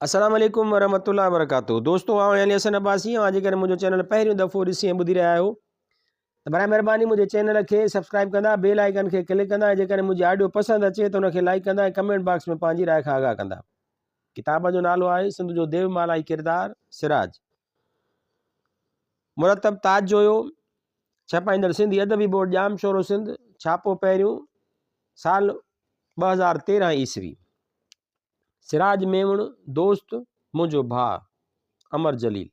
अस्सलाम वालेकुम वरहमतुल्लाहि वबरकातुहू। दोस्तों आउं अली हसन अब्बासी आज करे मुझो चैनल पहिरियों दफ़ो ॾिसी ऐं ॿुधी रहिया आहियो त बराए महिरबानी मुझे चैनल खे सब्सक्राइब कंदा, बेल आइकन खे क्लिक कंदा, जेकॾहिं मुंहिंजी ऑडियो पसंदि अचे त उनखे लाइक कंदा ऐं कमेंट बॉक्स में पंहिंजी राय खां आगाह कंदा। किताब जो नालो आहे सिंध जो देवमालाई किरदारु सिराज। मुरतब ताज जो हुयो, छपाईंदड़ सिंधी अदबी बोर्ड जाम शोरो सिंध, छापो पहिरियों साल 2013 ईस्वी। सिराज मेवण दोस्त मुझो भाउ अमर जलील।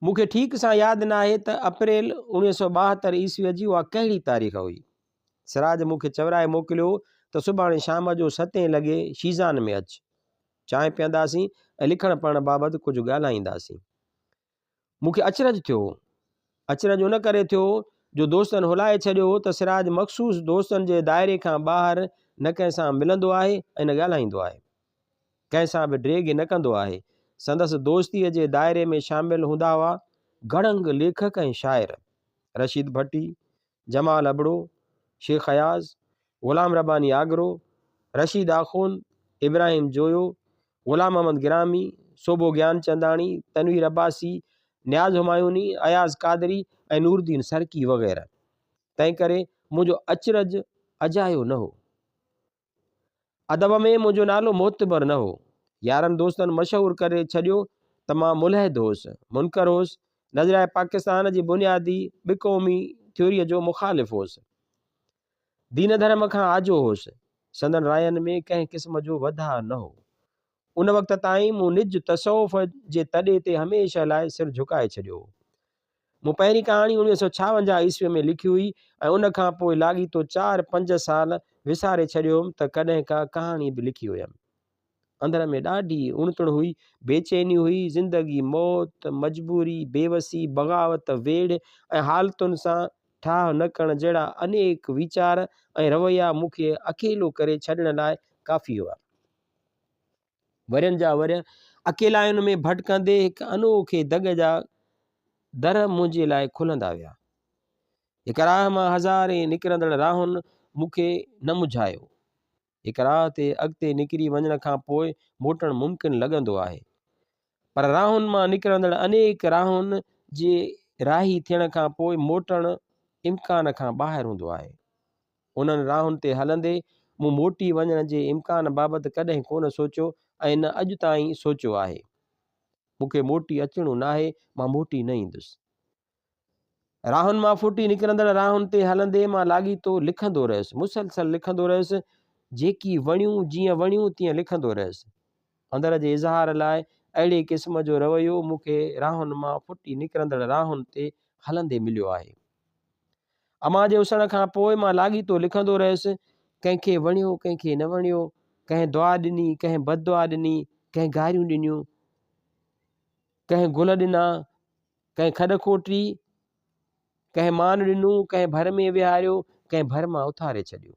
मूंखे ठीक सां यादि न आहे त अप्रैल 1972 ईस्वीअ जी उहा कहिड़ी तारीख़ हुई। सिराज मूंखे चवराए मोकिलियो त सुभाणे शाम जो 7 लॻे शीज़ान में अच, चांहि पीअंदासीं ऐं लिखण पढ़ण बाबति कुझु ॻाल्हाईंदासीं। मूंखे अचरज थियो। अचरज उन करे थियो जो दोस्तनि हुलाए छॾियो त सिराज मख़सूस दोस्तनि जे दाइरे खां ॿाहिरि न कंहिं सां मिलंदो आहे ऐं न ॻाल्हाईंदो आहे, कंहिं सां बि ड्रेग न कंदो आहे। संदसि दोस्तीअ जे दाइरे में शामिल हूंदा हुआ घणंग लेखक ऐं शाइर, रशीद भट्टी, जमाल अबड़ो, शेख अयाज़, ग़ुलाम रब्बानी आगरो, रशीद आख़ून, इब्राहिम जोयो, ग़ुलाम अहमद गिरामी, सोबो ज्ञान चंदाणी, तनवीर अब्बासी, न्याज़ हुमायूनी, अयाज़ कादरी ऐं नूरदीन सरकी वग़ैरह। तंहिं करे मुंहिंजो अचरज अजायो न हो। अदब में मुंहिंजो नालो मोतबर न हो। यारनि दोस्तनि मशहूरु करे छॾियो त मां मुलहिद होसि, मुनकर होसि, नज़राए पाकिस्तान जी बुनियादी बिक़ौमी थ्योरीअ जो मुखालिफ़ होसि, दीन धर्म खां आजो होसि, संदन रायनि में कंहिं क़िस्म जो वधा न हो। उन वक़्त ताईं मूं निज तसौफ़ जे तॾे ते हमेशह लाइ सिर झुकाए छॾियो। मूं पहिरीं कहाणी 1956 ईस्वीअ में लिखी हुई ऐं उन खां पोइ लाॻीतो 4-5 साल विसारे छॾियो हुअमि त कॾहिं का कहाणी बि लिखी हुयमि। अंदर में ॾाढी उणितण हुई, बेचैनी हुई, ज़िंदगी मौत, मजबूरी, बेवसी, बग़ावत, वेड़ ऐं हालतुनि सां ठाह न करण जहिड़ा अनेक वीचार ऐं रवैया मूंखे अकेलो करे छॾण लाइ काफ़ी हुआ। वरियनि जा वर अकेलायुनि में भटकंदे हिकु अनोखे दग जा दर मुंहिंजे लाइ खुलंदा विया। हिक राह मां हज़ारे निकिरंदड़ राहुनि मूंखे न मुझायो। हिक राह ते अॻिते निकिरी वञण खां पोइ मोटणु मुमकिन लॻंदो आहे, पर राहुनि मां निकिरंदड़ अनेक राहुनि जे राही थियण खां पोइ मोटणु इम्कान खां ॿाहिरि हूंदो आहे। उन्हनि राहुनि ते हलंदे मूं मोटी वञण जे इम्कान बाबति कॾहिं कोन सोचियो ऐं न अॼु ताईं सोचियो आहे। मूंखे मोटी अचिणो न आहे, मां मोटी न ईंदुसि। राहुनि मां फुटी निकिरंदड़ राहुनि ते हलंदे मां लाॻीतो लिखंदो रहियुसि, मुसलसल लिखंदो रहियुसि, जेकी वणियूं जीअं वणियूं तीअं लिखंदो रहियुसि। अंदर जे इज़हार लाइ अहिड़े क़िस्म जो रवैयो मूंखे राहुनि मां फुटी निकिरंदड़ राहुनि ते हलंदे मिलियो आहे। अमां जे उसण खां पोइ मां लाॻीतो लिखंदो रहियुसि, कंहिंखे वणियो कंहिंखे न वणियो, कंहिं दुआ ॾिनी कंहिं बददुआ ॾिनी, कंहिं गारियूं ॾिनियूं, कंहिं गुल ॾिना, कंहिं खॾ खोटी, कंहिं मान ॾिनूं, कंहिं भर में विहारियो, कंहिं भर मां उथारे छॾियो।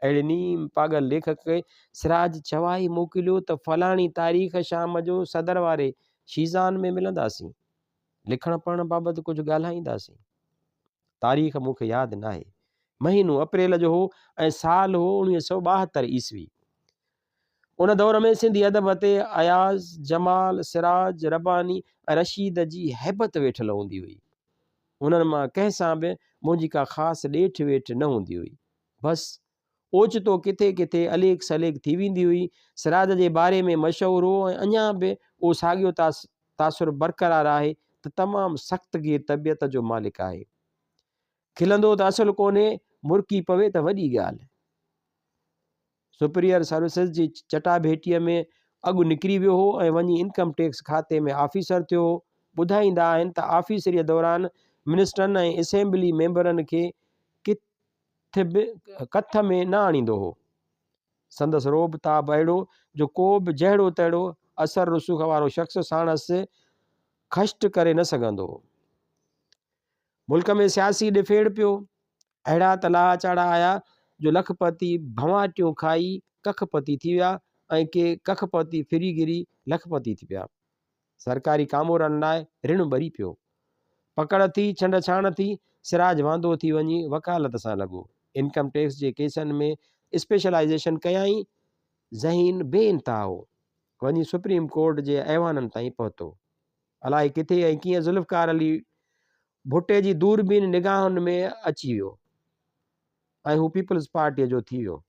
अहिड़े नीम पागल लेखक खे सिराज चवाई मोकिलियो त फलाणी तारीख़ शाम जो सदर वारे शीज़ान में मिलंदासीं, लिखण पढ़ण बाबति कुझु ॻाल्हाईंदासीं। तारीख़ मूंखे यादि न आहे, महीनो अप्रैल जो हो ऐं साल हो 1972 ईस्वी। उन दौर में सिंधी अदब ते अयाज़, जमाल, सिराज, रब्बानी ऐं रशीद जी हैबत वेठल हूंदी हुई। उन्हनि मां कंहिं सां बि मुंहिंजी का ख़ासि ॾेठ वेठ न हूंदी हुई। बसि ओचितो किथे किथे अलेख सलेख थी वेंदी हुई। सिराज जे बारे में मशहूरु हो ऐं अञा बि उहो साॻियो तासुर बरक़रार आहे त तमामु सख़्तगीर तबियत जो मालिक आहे। खिलंदो त असुलु कोन्हे, मुर्की पवे त वॾी ॻाल्हि। सुपीरियर सर्विसिस जी चटाभेटीअ में अॻु निकिरी वियो हो ऐं वञी इनकम टैक्स खाते में ऑफिसर थियो हो। ॿुधाईंदा आहिनि त ऑफिसरीअ दौरान मिनिस्टरनि ऐं असेंबली मेंबरनि खे किथे बि कथ में न आणींदो हो। संदसि रोब ताब अहिड़ो जो को बि जहिड़ो तहिड़ो असर रुसूख़ वारो शख़्स साणसि ख़श्ट करे न सघंदो हो। मुल्क में सियासी ॾिफेड़ पियो, अहिड़ा त लाहा चाड़ा आया जो लखपति भवाटियूं खाई कखपति थी विया ऐं के कखपति फिरीगिरी लखपति थी पिया। सरकारी कामोरनि लाइ ऋण ॿरी पियो। पकड़ थी छंड छाण थी, सिराज वांदो थी वञी वकालत सां लॻो। इनकम टैक्स जे केसनि में स्पेशलाइज़ेशन कयाई, ज़हीन बेइंतहा हो। वञी सुप्रीम कोर्ट जे ऐवाननि ताईं पहुतो। अलाए किथे ऐं कीअं ज़ुल्फ़कार अली भुट्टे जी दूरबीन निगाहुनि में अची वियो ऐं हू पीपल्स पार्टीअ जो थी वियो।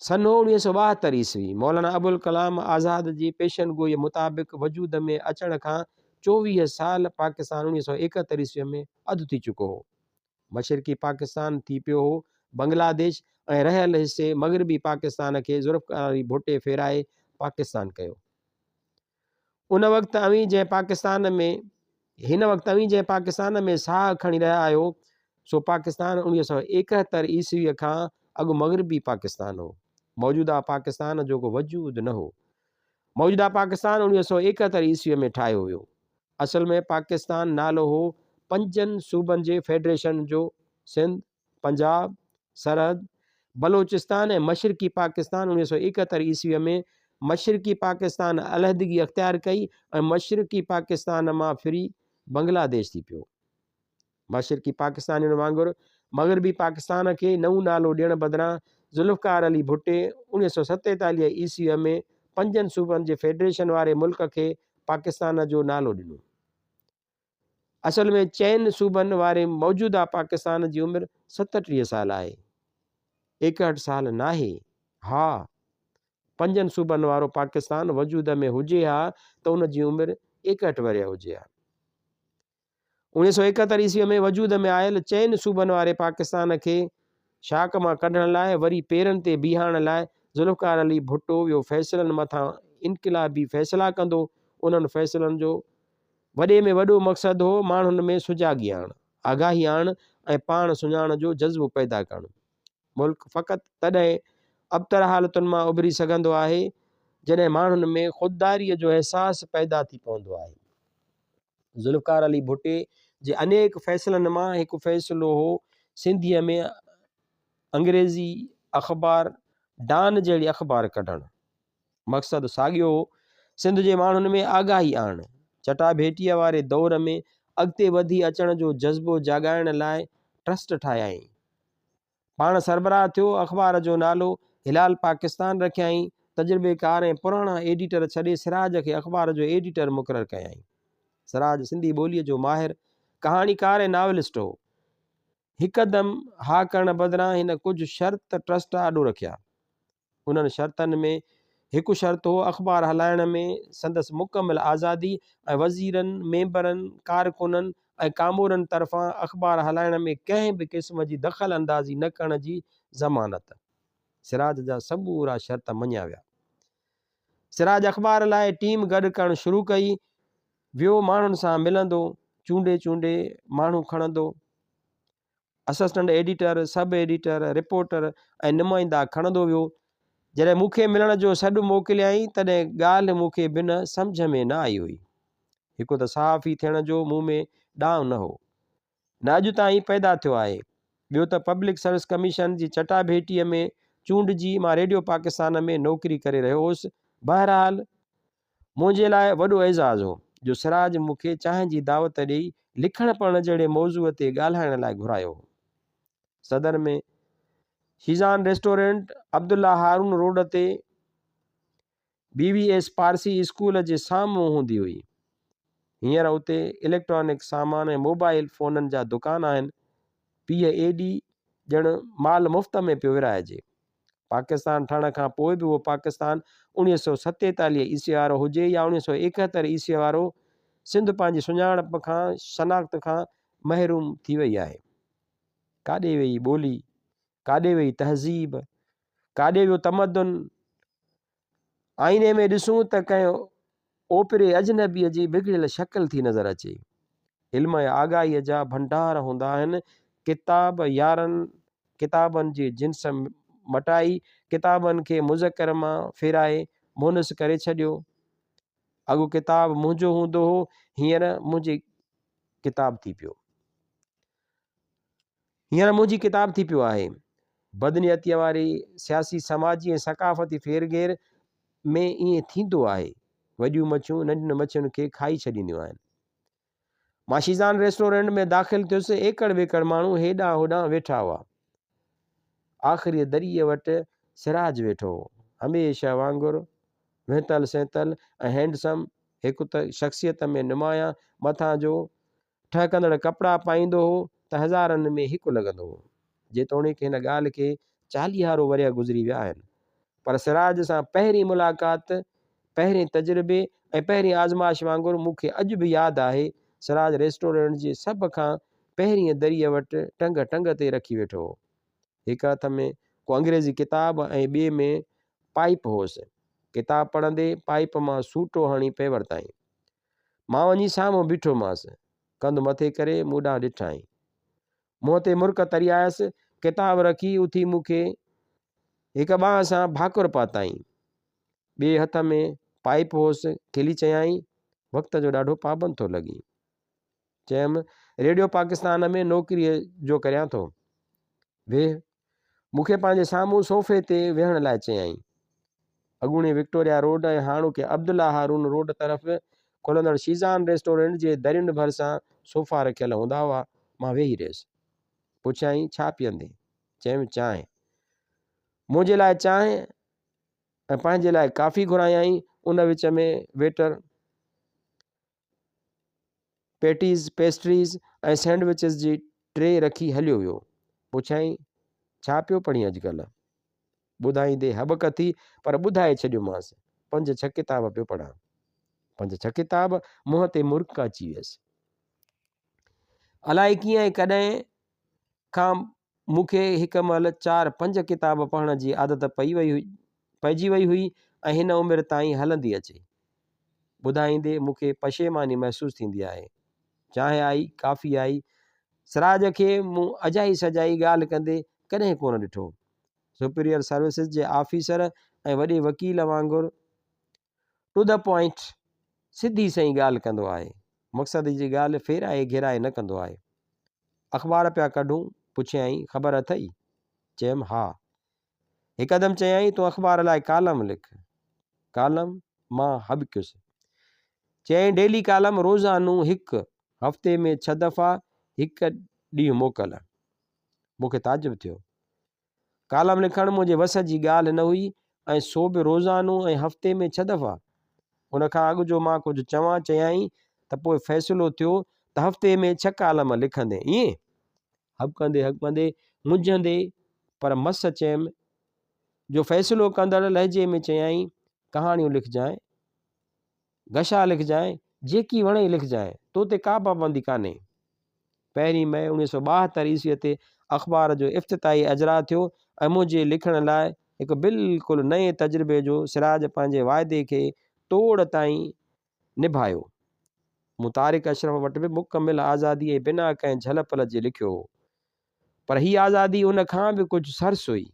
सन 1972 ईस्वी मौलाना अबुल कलाम आज़ाद जी पेशन गोई मुताबिक़ वजूद में अचण खां 24 साल पाकिस्तान 1971 ईस्वीअ में अधु थी चुको हो। मशरक़ी पाकिस्तान थी पियो हो बांग्लादेश ऐं रहियल हिस्से मग़रिबी पाकिस्तान खे ज़ुल्फ़कार अली भुट्टे फेराए पाकिस्तान कयो। हिन वक़्तु अवीं जंहिं पाकिस्तान में साह खणी रहिया आहियो सो पाकिस्तान 1971 ईस्वीअ खां अॻु मग़रिबी पाकिस्तान हो। मौजूदा पाकिस्तान जो को वजूद न हो। मौजूदा पाकिस्तान 1971 ईस्वीअ में ठाहियो वियो। असल में पाकिस्तान नालो हो 5 सूबनि जे फेडरेशन जो, सिंध, पंजाब, सरहद, बलोचिस्तान ऐं मशरक़ी पाकिस्तान 1971 ईस्वीअ में मशरक़ी पाकिस्तान अलहदगी अख्तियार कई ऐं मशरक़ी पाकिस्तान मां फिरी बांग्लादेश थी पियो। मशरक़ी पाकिस्तानियुनि वांगुरु मग़रिबी पाकिस्तान खे नओं नालो ॾियण बदिरां ज़ुल्फ़कार अली भुट्टे 1947 ईस्वीअ में 5 सूबनि जे फेडरेशन वारे मुल्क खे पाकिस्तान जो नालो ॾिनो। असल में 4 सूबनि वारे मौजूदा पाकिस्तान जी उमिरि 37 साल आहे, 61 साल नाहे। हा, 5 सूबनि वारो पाकिस्तान वजूद में हुजे हा त उन जी उमिरि 61 वरिया हुजे हा। 1971 ईस्वीअ में वजूद में आयल 4 सूबनि वारे पाकिस्तान खे शाक मां कढण लाइ वरी पेरनि ते बीहारण लाइ ज़ुल्फ़कार अली भुट्टो वियो फ़ैसिलनि मथां इनक़िलाबी फ़ैसिला कंदो। उन्हनि फ़ैसिलनि जो वॾे में वॾो मक़सदु हो माण्हुनि में सुजाॻी आणणु, आगाही आणणु ऐं पाण सुञाण जो जज़्बो पैदा करणु। मुल्क फ़क़ति तॾहिं अबतर हालतुनि मां उभिरी सघंदो आहे जॾहिं माण्हुनि में ख़ुददारीअ जो अहसासु पैदा थी पवंदो आहे। ज़ुल्फ़कार अली भुट्टे जे अनेक फ़ैसिलनि मां हिकु फ़ैसिलो हो सिंधीअ में अंग्रेज़ी अख़बार डान जहिड़ी अख़बार कढणु। मक़सदु साॻियो हो, सिंध जे माण्हुनि में आगाही आणणु, चटाभेटीअ वारे दौर में अॻिते वधी अचण जो जज़्बो जाॻाइण लाइ ट्रस्ट ठाहियाई। पाण सरबराह थियो, अख़बार जो नालो हिलाल पाकिस्तान रखियाई। तजुर्बेकार ऐं पुराणा एडिटर छॾे सिराज खे अख़बार जो एडिटर मुक़ररु कयाई। सिराज सिंधी ॿोलीअ जो माहिर कहाणीकार ऐं नावलिस्ट हो। हिकदमि हा करण बदिरां हिन कुझु शर्त ट्रस्ट आॾो रखिया। उन्हनि शर्तनि में हिकु शर्त हो अख़बार हलाइण में संदसि मुकमिल आज़ादी ऐं वज़ीरनि, मेंबरनि, कारकुननि ऐं कामोरनि तरफ़ां अख़बार हलाइण में कंहिं बि क़िस्म जी दख़ल अंदाज़ी न करण जी ज़मानत। सिराज जा समूरा शर्त मञिया विया। सिराज अख़बार लाइ टीम गॾु करणु शुरू कई। वियो माण्हुनि सां मिलंदो, चूंडे चूंडे माण्हू खणंदो। Assistant editor, sub editor, reporter ऐं नुमाइंदा खणंदो वियो। जॾहिं मूंखे मिलण जो सॾु मोकिलियाई तॾहिं ॻाल्हि मूंखे बिन सम्झ में न आई हुई। हिकु त सहाफ़ी थियण जो मूं में ॾांहुं न हो, न अॼु ताईं पैदा थियो आहे। ॿियो त पब्लिक सर्विस कमीशन जी चटाभेटीअ में चूंडिजी मां रेडियो पाकिस्तान में नौकिरी करे रहियो हुउसि। बहरहाल मुंहिंजे लाइ वॾो एज़ाज़ हो जो सिराज मूंखे चांहि जी दावत ॾेई लिखण पढ़ण जहिड़े मौज़ूअ ते ॻाल्हाइण लाइ घुरायो। सदर में शीज़ान रेस्टोरेंट, अब्दुल्ला हारून रोड ते BVS पारसी स्कूल जे साम्हूं हूंदी हुई। हींअर उते इलेक्ट्रॉनिक सामान ऐं मोबाइल फ़ोननि जा दुकान आहिनि। पीउ एडी ॼण माल मुफ़्त में पियो विराइजे। पाकिस्तान ठहण खां पोइ बि उहो पाकिस्तान 1947 ईस्वी वारो हुजे या 1971 ईस्वी वारो, सिंध पंहिंजी सुञाणप खां, शनाख़्त खां महरूम थी वई आहे। काॾे वई ॿोली, काॾे वई तहज़ीब, काॾे वियो तमदन। आईने में ॾिसूं त कंहिं ओपरे अजनबीअ जी बिगड़ियल शक्ल थी नज़र अचे। इल्म ऐं आगाहीअ जा भंडार हूंदा आहिनि। किताब यारनि किताबनि जी जिन्स मटाई, किताबनि खे मुज़कर मां फेराए मुनस करे छॾियो। अॻु किताब मुंहिंजो हूंदो हो, हींअर मुंहिंजी किताब थी पियो। मुंहिंजी किताब थी पियो आहे। बदनियतीअ वारी सियासी, समाजी ऐं सकाफ़ती फेरघेर में ईअं थींदो आहे। वॾियूं मच्छियूं नंढियुनि मच्छियुनि खे खाई छॾींदियूं आहिनि। मां शीज़ान रेस्टोरेंट में दाख़िल थियुसि। एकड़ वेकड़ माण्हू हेॾां होॾां वेठा हुआ। आख़िरी दरीअ वटि सिराज वेठो हो। हमेशह वांगुरु विहतल सेंतल ऐं हैंडसम, हिकु त शख़्सियत में नुमाया, मथां जो ठहकंदड़ कपिड़ा पाईंदो हो त हज़ारनि में हिकु लॻंदो हो। जेतोणीकि हिन ॻाल्हि खे 40 वरिया गुज़री विया आहिनि, पर सिराज सां पहिरीं मुलाक़ात, पहिरें तजुर्बे ऐं पहिरीं आज़माइश वांगुरु मूंखे अॼु बि यादि आहे। सिराज रेस्टोरेंट जे सभ खां पहिरीं दरीअ वटि टंग टंग ते रखी वेठो हो। हिकु हथ में को अंग्रेज़ी किताब ऐं ॿिए में पाइप होसि। किताब पढ़ंदे पाइप मां सूटो हणी पिए वरिताईं। मां वञी साम्हूं बीठोमांसि, कंधु मथे करे मूं ॾांहुं ॾिठाई, मुंहं ते मुर्क तरी आयसि। किताब रखी उथी मूंखे हिकु ॿांह सां भाकुर पाताईं, ॿिए हथ में पाइप होसि। खिली चयाईं, वक़्त जो ॾाढो पाबंद थो लॻी। चयमि, रेडियो पाकिस्तान में नौकिरीअ जो करियां थो। वेह। मूंखे पंहिंजे साम्हूं सोफ़े ते वेहण लाइ चयाईं। अॻूणी विक्टोरिया रोड ऐं हाणोके अब्दुल्ला हारून रोड तरफ़ खुलंदड़ शीज़ान रेस्टोरेंट जे दरियुनि भरिसां सोफ़ा रखियल हूंदा हुआ। मां वेही रहियुसि। पुछियाईं, छा पीअंदे? चयमि, चांहि। मुंहिंजे लाइ चांहि ऐं पंहिंजे लाइ काफ़ी घुरायईं। उन विच में वेटर पेटीज़, पेस्ट्रीज़ ऐं सैंडविचिस जी ट्रे रखी हलियो वियो। पुछियाईं, छा पियो पढ़ी अॼुकल्ह? ॿुधाईंदे हॿक थी, पर ॿुधाए छॾियोमांसि, 5-6 किताब पियो पढ़ां। 5-6 किताब? मुंहं ते मुर्क अची वियसि। अलाए कीअं कॾहिं खां मूंखे हिकु महिल 4-5 किताब पढ़ण जी आदत पइजी वई हुई ऐं हिन उमिरि ताईं हलंदी अचे। ॿुधाईंदे मूंखे पशेमानी महसूसु थींदी आहे। चांहि आई, काफ़ी आई। सिराज खे मूं अजाई सजाई ॻाल्हि कंदे कॾहिं कोन ॾिठो। सुपीरियर सर्विसिस जे ऑफिसर ऐं वॾे वकील वांगुरु टू द पॉइंट, सिधी सही ॻाल्हि कंदो आहे। मक़सद जी ॻाल्हि फेराए घेराए न कंदो आहे। अख़बार पिया कढूं? पुछियाईं, ख़बर अथई? चयमि, हा। हिकदमि चयाईं, तूं अख़बार लाइ कालम लिख। कालम? मां हॿकियुसि। चयाईं, डेली कालम, रोज़ानो हिकु, हफ़्ते में 6 दफ़ा, हिकु ॾींहुं मोकल। मूंखे ताजुब थियो। कालम लिखणु मुंहिंजे वस जी ॻाल्हि न हुई, ऐं सो बि रोज़ानो ऐं हफ़्ते में 6 दफ़ा। उन खां अॻु जो मां कुझु चवां। चयाईं त पोइ फ़ैसिलो थियो त हफ़्ते में 6 कालम लिखंदे। ईअं? हॿकंदे मुंझंदे पर मस चयमि, जो फ़ैसिलो कंदड़ लहजे में चयाईं, कहाणियूं लिखजांइ, गशा लिखजांइ, जेकी वणे लिखजांइ, तो ते का पाबंदी कान्हे। 1 मई 1972 ईस्वीअ ते अख़बार जो इफ़्तिताही अजरा थियो ऐं मुंहिंजे लिखण लाइ हिकु बिल्कुलु नए तजुर्बे जो सिराज पंहिंजे वाइदे खे तोड़ ताईं निभायो। मूं तारिक अशरफ वटि बि मुकमिल आज़ादी ऐं बिना कंहिं झलपल जे लिखियो हो, पर हीअ आज़ादी उन खां बि कुझु सरस हुई।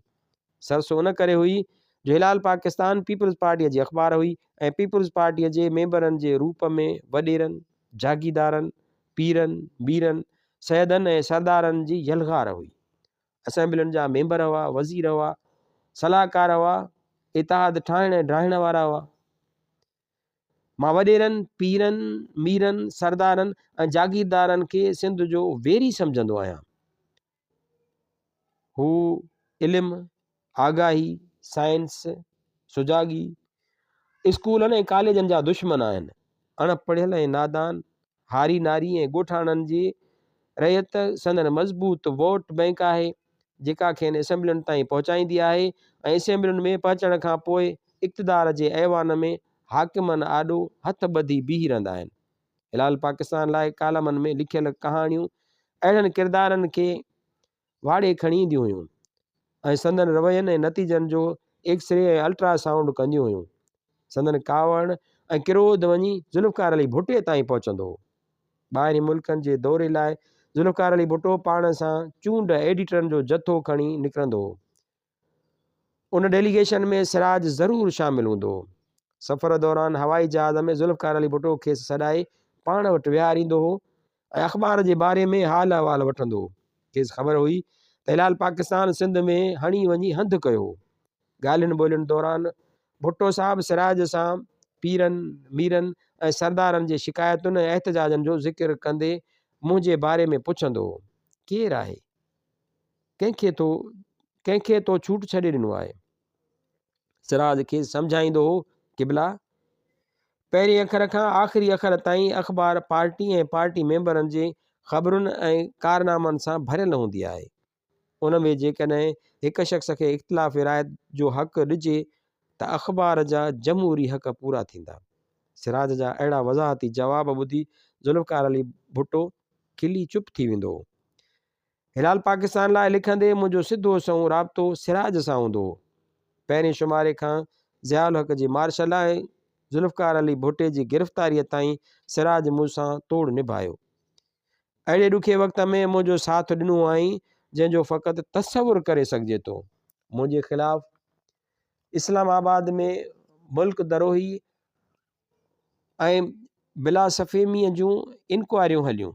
सरस उन करे हुई जो हिलाल पाकिस्तान पीपल्स पार्टीअ जी अख़बार हुई ऐं पीपल्स पार्टीअ जे मेंबरनि जे रूप में वॾेरनि, जागीदारनि, पीरनि, मीरनि, सैदनि ऐं सरदारनि जी यलगार हुई। असेंबलियुनि जा मेंबर हुआ, वज़ीर हुआ, सलाहकार हुआ, इतिहाद ठाहिण ड्राहिण वारा हुआ। मां वॾेरनि, पीरनि, मीरनि, सरदारनि ऐं जागीरदारनि खे सिंध जो वेरी सम्झंदो आहियां। हू इल्मु, आगाही, साइंस, सुजागी, स्कूलनि ऐं कॉलेजनि जा दुश्मन आहिनि। अणपढ़ियल ऐं नादान, हारी नारी ऐं ॻोठाणनि जी रहियत संदन मज़बूत वोट बैंक आहे, जेका खेनि असेंबलियुनि ताईं पहुचाईंदी आहे ऐं असेंबलियुनि में पहुचण खां पोइ इक़्तिदार जे ऐवान में हाकिमनि आॾो हथ ॿधी बीही रहंदा आहिनि। हिलाल पाकिस्तान लाइ कालमनि में लिखियल कहाणियूं अहिड़नि किरदारनि खे वाड़े खणी ईंदियूं हुयूं ऐं संदन रवैयनि ऐं नतीजनि जो एक्सरे ऐं अल्ट्रासाउंड कंदियूं हुयूं। संदन कावड़ ऐं क्रोध वञी ज़ुल्फ़कार अली भुट्टे ताईं पहुचंदो हो। ॿाहिरीं मुल्कनि जे दौरे लाइ ज़ुल्फ़कार अली भुट्टो पाण सां चूंड एडिटरनि जो जथो खणी निकिरंदो हो। उन डेलीगेशन में सिराज ज़रूरु शामिलु हूंदो हो। सफ़र दौरान हवाई जहाज़ में ज़ुल्फ़कार अली भुट्टो खेसि सॾाए पाण वटि विहारींदो हो ऐं अख़बार जे बारे में हाल अहवाल वठंदो हो। खेसि ख़बर हुई त हिलाल पाकिस्तान सिंध में हणी वञी हंधु कयो हो। ॻाल्हियुनि ॿोलियुनि दौरान भुट्टो साहब सिराज सां पीरनि, मीरनि ऐं सरदारनि जे शिकायतुनि ऐं एहतजाजनि जो ज़िक्र कंदे मुंहिंजे बारे में पुछंदो हो, केरु आहे, कंहिंखे तो छूट छॾे ॾिनो आहे। सिराज खे सम्झाईंदो हो क़िबला पहिरें अखर खां आख़िरी अखर ताईं अख़बार पार्टी ऐं पार्टी मेंबरनि जे ख़बरुनि ऐं कारनामनि सां भरियल हूंदी आहे। उन में जेकॾहिं हिक शख़्स खे इख़्तिलाफ़ रायत जो हक़ ॾिजे त अख़बार जा जमहूरी हक़ पूरा थींदा। सिराज जा अहिड़ा वज़ाहती जवाब ॿुधी ज़ुल्फ़कार अली भुट्टो खिली चुप थी वेंदो हो। हिलाल पाकिस्तान लाइ लिखंदे मुंहिंजो सिधो संओं राब्तो सिराज सां हूंदो हो। पहिरें शुमारे खां ज़ियाउल हक़ जी मार्शल ऐं ज़ुल्फ़कार अली भुट्टे जी गिरफ़्तारीअ ताईं सिराज मूंसां तोड़ निभायो। अहिड़े ॾुखे वक़्त में मुंहिंजो साथ ॾिनो आई जंहिंजो फ़क़ति तसवुरु करे सघिजे थो। मुंहिंजे ख़िलाफ़ इस्लामाबाद में मुल्क दरोही ऐं बिला सफ़ेमीअ जूं इंक्वायरियूं हलियूं,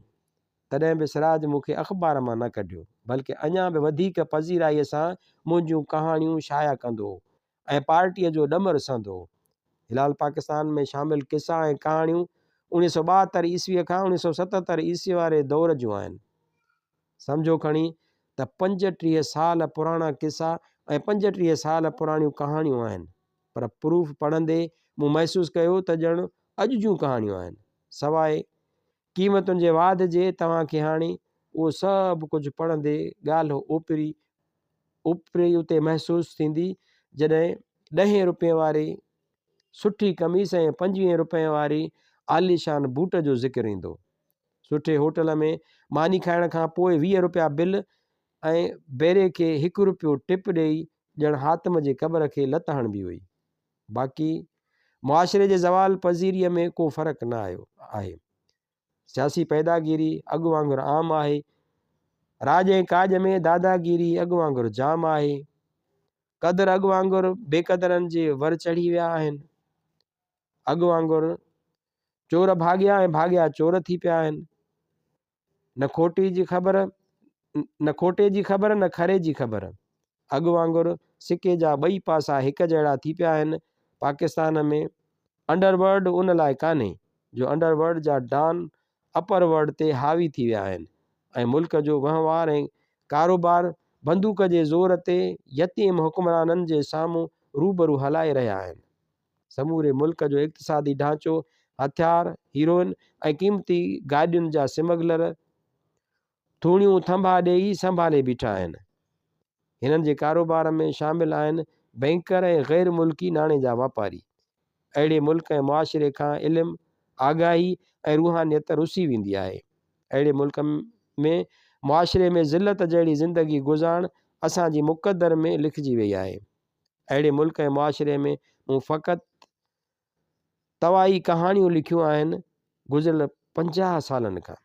तॾहिं बि सिराज मूंखे अख़बार मां न कढियो, बल्कि अञा बि वधीक पज़ीराईअ सां मुंहिंजूं कहाणियूं शाया कंदो ऐं पार्टीअ जो ॾमु रिसंदो। हिलाल पाकिस्तान में शामिल किसा ऐं कहाणियूं 1972 ईस्वीअ खां 1977 ईस्वी वारे दौर जूं आहिनि। सम्झो खणी त 35 साल पुराणा किसा ऐं 35 साल पुराणियूं कहाणियूं आहिनि, पर प्रूफ पढ़ंदे मूं महसूसु कयो त ॼण अॼु जूं कहाणियूं आहिनि। सवाइ क़ीमतुनि जे वाध जे तव्हांखे हाणे उहो सभु कुझु पढ़ंदे ॻाल्हि उपरी उते महसूसु थींदी जॾहिं 10 रुपए वारी सुठी कमीस ऐं 25 रुपए वारी आलीशान बूट जो ज़िक्र ईंदो। सुठे होटल में मानी खाइण खां पोइ 20 रुपया बिल ऐं बेरे खे 1 रुपयो टिप ॾेई ॼण हातिम जे क़बर खे लत हणबी हुई। बाक़ी मुआशिरे जे ज़वाल पज़ीरीअ में को फ़र्क़ु न आयो आहे। सियासी पैदागिरी अॻु वांगुरु आम आहे। राज ऐं काज में दादागिरी अॻु वांगुरु जाम आहे। क़दर अॻु वांगुरु बेक़दरनि जे वर चढ़ी विया आहिनि। अॻु वांगुरु चोर भाॻिया ऐं भाॻिया चोर थी पिया आहिनि। न खोटे जी ख़बर न खरे जी ख़बर। अॻु वांगुरु सिके जा ॿई पासा हिक जहिड़ा थी पिया आहिनि। पाकिस्तान में अंडरवर्ल्ड उन लाइ कान्हे जो अंडरवर्ल्ड जा डॉन अपरवर्ल्ड ते हावी थी विया आहिनि ऐं मुल्क जो वहिंवार ऐं कारोबार बंदूक जे ज़ोर ते यतीम हुक्मराननि जे साम्हूं रूबरू हलाए रहिया आहिनि। समूरे मुल्क जो इक़्तिसादी ढांचो हथियार हीरोइन ऐं क़ीमती गाॾियुनि जा स्मगलर थूणियूं थंभा ॾेई संभाले बीठा आहिनि। हिननि जे कारोबार में शामिल आहिनि बैंकर ऐं ग़ैर मुल्की नाणे जा वापारी। अहिड़े मुल्क ऐं मुआशिरे खां इल्मु आगाही ऐं रूहानियत रुसी वेंदी आहे। अहिड़े मुल्क में मुआशिरे में ज़िलत जहिड़ी ज़िंदगी गुज़ारण असांजी मुक़दर में लिखिजी वई आहे। अहिड़े मुल्क ऐं मुआशिरे में मूं फ़क़ति तवाई कहाणियूं लिखियूं आहिनि गुज़िरियल 50 सालनि खां।